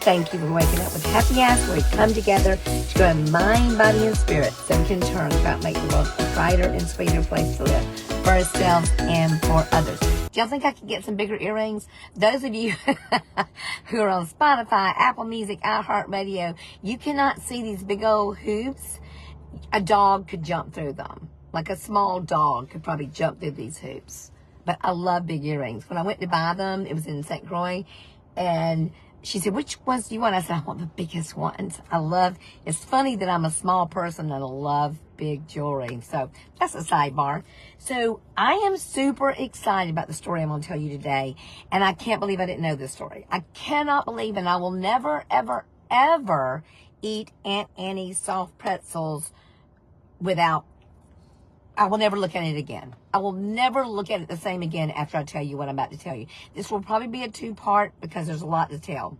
Thank you for waking up with Happy Ass, where we come together to grow mind, body, and spirit so we can turn about make the world a brighter and sweeter place to live for ourselves and for others. Do y'all think I could get some bigger earrings? Those of you who are on Spotify, Apple Music, iHeartRadio, you cannot see these big old hoops. A dog could jump through them. Like a small dog could probably jump through these hoops. But I love big earrings. When I went to buy them, it was in St. Croix, and she said, which ones do you want? I said, I want the biggest ones. It's funny that I'm a small person and I love big jewelry. So that's a sidebar. So I am super excited about the story I'm going to tell you today. And I can't believe I didn't know this story. I cannot believe, and I will never, ever, ever eat Aunt Annie's soft pretzels I will never look at it again. I will never look at it the same again after I tell you what I'm about to tell you. This will probably be a two-part because there's a lot to tell.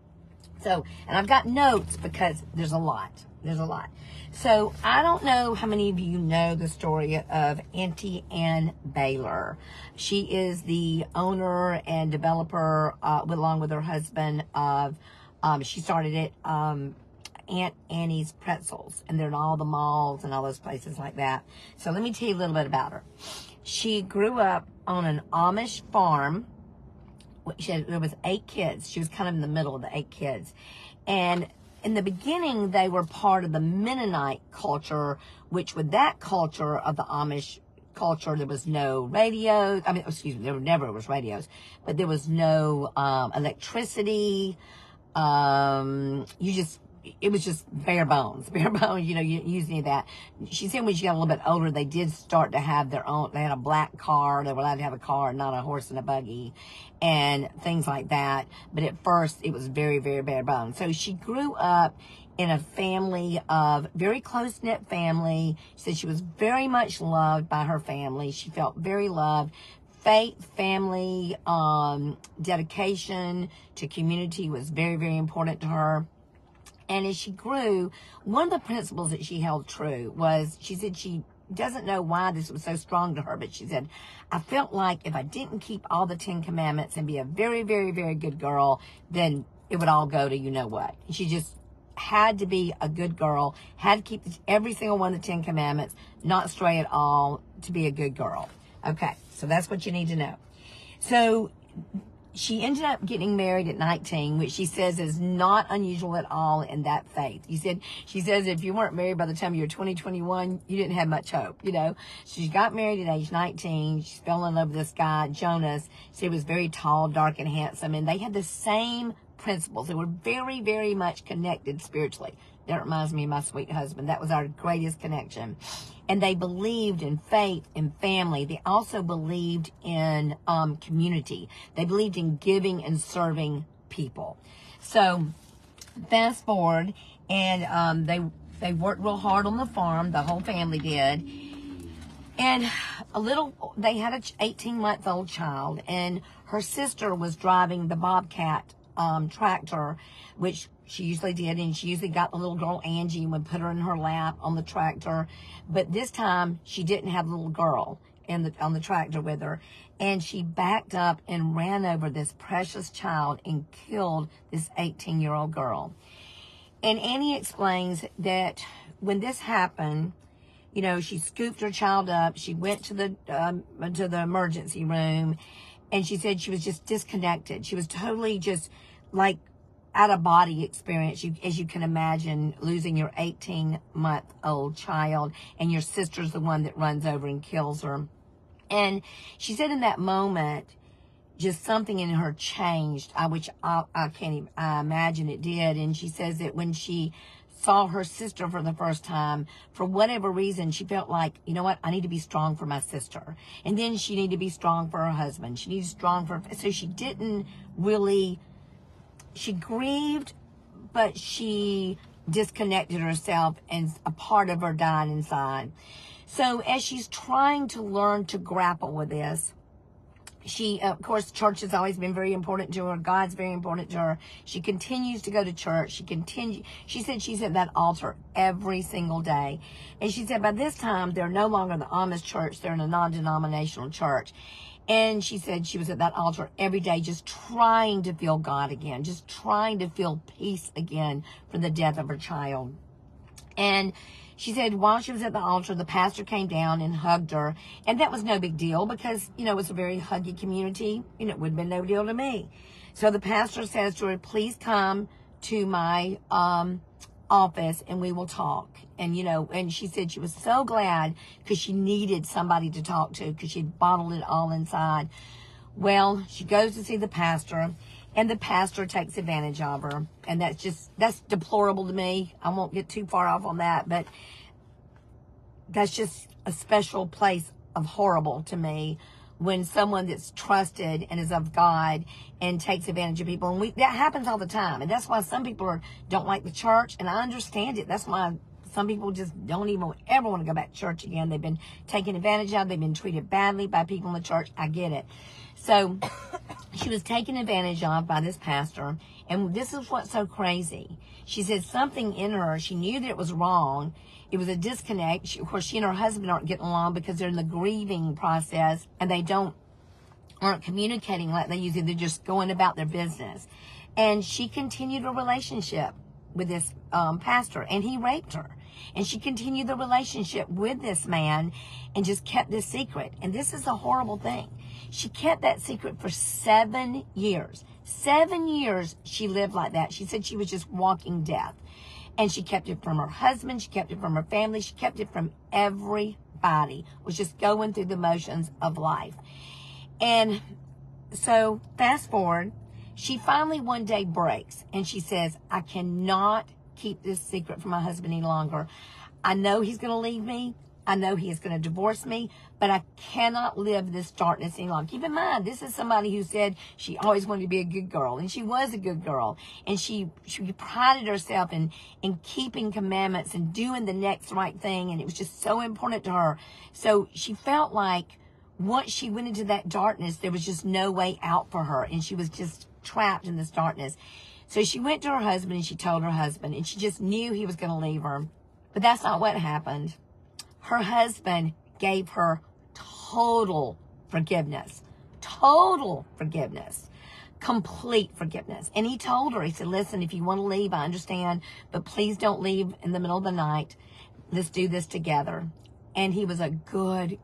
So, and I've got notes because there's a lot. There's a lot. So, I don't know how many of you know the story of Auntie Anne Beilor. She is the owner and developer, along with her husband, of, she started it, Aunt Annie's Pretzels, and they're in all the malls and all those places like that. So let me tell you a little bit about her. She grew up on an Amish farm. There was 8 kids. She was kind of in the middle of the 8 kids. And in the beginning, they were part of the Mennonite culture, which with that culture of the Amish culture, there was no radios. There never was radios, but there was no electricity. It was just bare bones, you use any of that. She said when she got a little bit older, they did start to have their own, they had a black car, they were allowed to have a car, not a horse and a buggy, and things like that. But at first, it was very, very bare bones. So she grew up in a family of, very close-knit family. She said she was very much loved by her family. She felt very loved. Faith, family, dedication to community was very, very important to her. And as she grew, one of the principles that she held true was, she said she doesn't know why this was so strong to her, but she said, I felt like if I didn't keep all the 10 commandments and be a very, very, very good girl, then it would all go to you know what. She just had to be a good girl, had to keep every single one of the 10 commandments, not stray at all, to be a good girl. Okay, so that's what you need to know. So she ended up getting married at 19, which she says is not unusual at all in that faith. She says if you weren't married by the time you were 20, 21, you didn't have much hope, So she got married at age 19. She fell in love with this guy, Jonas. He was very tall, dark, and handsome, and they had the same principles. They were very, very much connected spiritually. That reminds me of my sweet husband. That was our greatest connection. And they believed in faith and family. They also believed in community. They believed in giving and serving people. So fast forward, and they worked real hard on the farm. The whole family did. And they had an 18-month-old child, and her sister was driving the Bobcat tractor, which she usually did, and she usually got the little girl Angie and would put her in her lap on the tractor. But this time, she didn't have the little girl on the tractor with her, and she backed up and ran over this precious child and killed this 18-year-old girl. And Annie explains that when this happened, she scooped her child up. She went to the emergency room, and she said she was just disconnected. She was totally just like out-of-body experience, as you can imagine, losing your 18-month-old child, and your sister's the one that runs over and kills her. And she said in that moment, just something in her changed, which I can't even imagine it did. And she says that when she saw her sister for the first time, for whatever reason, she felt like, you know what, I need to be strong for my sister. And then she needed to be strong for her husband. She needed strong for, so she didn't really, she grieved, but she disconnected herself, and a part of her died inside. So as she's trying to learn to grapple with this, she, of course, church has always been very important to her. God's very important to her. She continues to go to church. She said she's at that altar every single day. And she said by this time, they're no longer the Amish church. They're in a non-denominational church. And she said she was at that altar every day just trying to feel God again, just trying to feel peace again for the death of her child. And she said while she was at the altar, the pastor came down and hugged her. And that was no big deal because, you know, it's a very huggy community. You know, it would have been no deal to me. So the pastor says to her, please come to my office and we will talk. And, you know, and she said she was so glad because she needed somebody to talk to because she'd bottled it all inside. Well, she goes to see the pastor and the pastor takes advantage of her. And that's deplorable to me. I won't get too far off on that, but that's just a special place of horrible to me when someone that's trusted and is of God and takes advantage of people. And that happens all the time. And that's why some people don't like the church. And I understand it. That's why some people just don't even ever want to go back to church again. They've been taken advantage of. They've been treated badly by people in the church. I get it. So she was taken advantage of by this pastor. And this is what's so crazy. She said something in her, she knew that it was wrong. It was a disconnect. Of course, she and her husband aren't getting along because they're in the grieving process and they aren't communicating like they used to. They're just going about their business. And she continued a relationship with this pastor, and he raped her. And she continued the relationship with this man and just kept this secret. And this is a horrible thing. She kept that secret for 7 years. 7 years she lived like that. She said she was just walking death. And she kept it from her husband. She kept it from her family. She kept it from everybody. Was just going through the motions of life. And so fast forward, she finally one day breaks. And she says, I cannot keep this secret from my husband any longer. I know he's going to leave me. I know he is going to divorce me, but I cannot live this darkness any longer. Keep in mind, this is somebody who said she always wanted to be a good girl, and she was a good girl, and she prided herself in keeping commandments and doing the next right thing, and it was just so important to her. So she felt like once she went into that darkness, there was just no way out for her, and she was just trapped in this darkness. So she went to her husband, and she told her husband, and she just knew he was going to leave her. But that's not what happened. Her husband gave her total forgiveness, complete forgiveness. And he told her, he said, listen, if you want to leave, I understand, but please don't leave in the middle of the night. Let's do this together. And he was a good,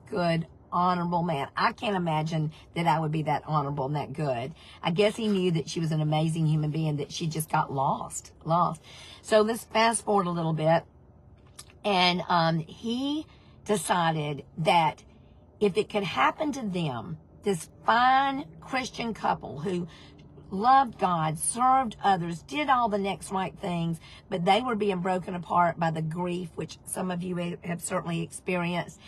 honorable man. I can't imagine that I would be that honorable and that good. I guess he knew that she was an amazing human being, that she just got lost. So let's fast forward a little bit. And he decided that if it could happen to them, this fine Christian couple who loved God, served others, did all the next right things, but they were being broken apart by the grief, which some of you have certainly experienced,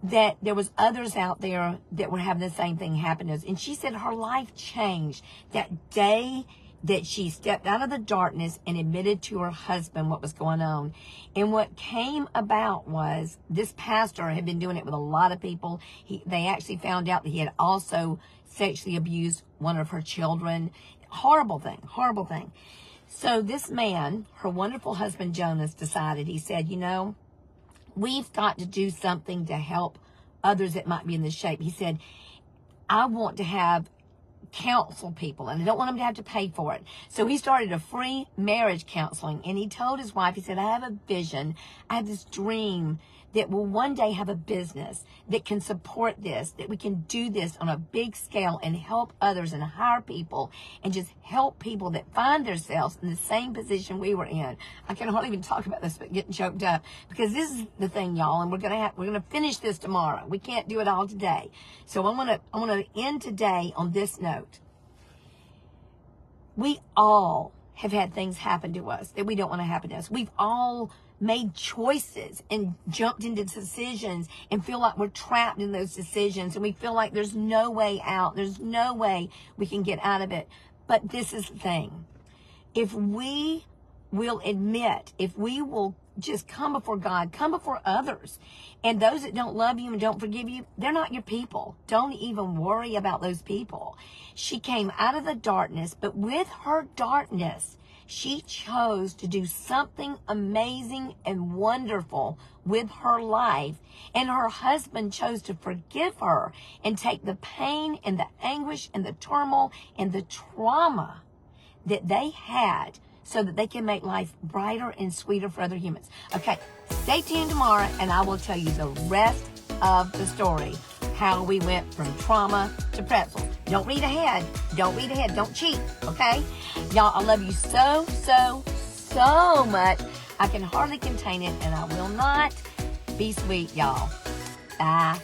that there was others out there that were having the same thing happen to us. And she said her life changed that day that she stepped out of the darkness and admitted to her husband what was going on. And what came about was this pastor had been doing it with a lot of people. They actually found out that he had also sexually abused one of her children. Horrible thing. So this man, her wonderful husband Jonas, decided, he said, you know, we've got to do something to help others that might be in this shape. He said, I want to counsel people, and I don't want them to have to pay for it. So he started a free marriage counseling, and he told his wife, he said, I have a vision, I have this dream that will one day have a business that can support this, that we can do this on a big scale and help others and hire people and just help people that find themselves in the same position we were in. I can hardly even talk about this, but getting choked up, because this is the thing, y'all, and we're gonna finish this tomorrow. We can't do it all today. So I want to end today on this note. We all have had things happen to us that we don't want to happen to us. We've all made choices and jumped into decisions and feel like we're trapped in those decisions, and we feel like there's no way out. There's no way we can get out of it. But this is the thing. If we will admit, if we will just come before God, come before others, and those that don't love you and don't forgive you, they're not your people. Don't even worry about those people. She came out of the darkness, but with her darkness, She chose to do something amazing and wonderful with her life, and her husband chose to forgive her and take the pain and the anguish and the turmoil and the trauma that they had so that they can make life brighter and sweeter for other humans. Okay, stay tuned tomorrow, and I will tell you the rest of the story, how we went from trauma to pretzels. Don't read ahead. Don't read ahead. Don't cheat, okay? Y'all, I love you so, so, so much. I can hardly contain it, and I will not. Be sweet, y'all. Bye.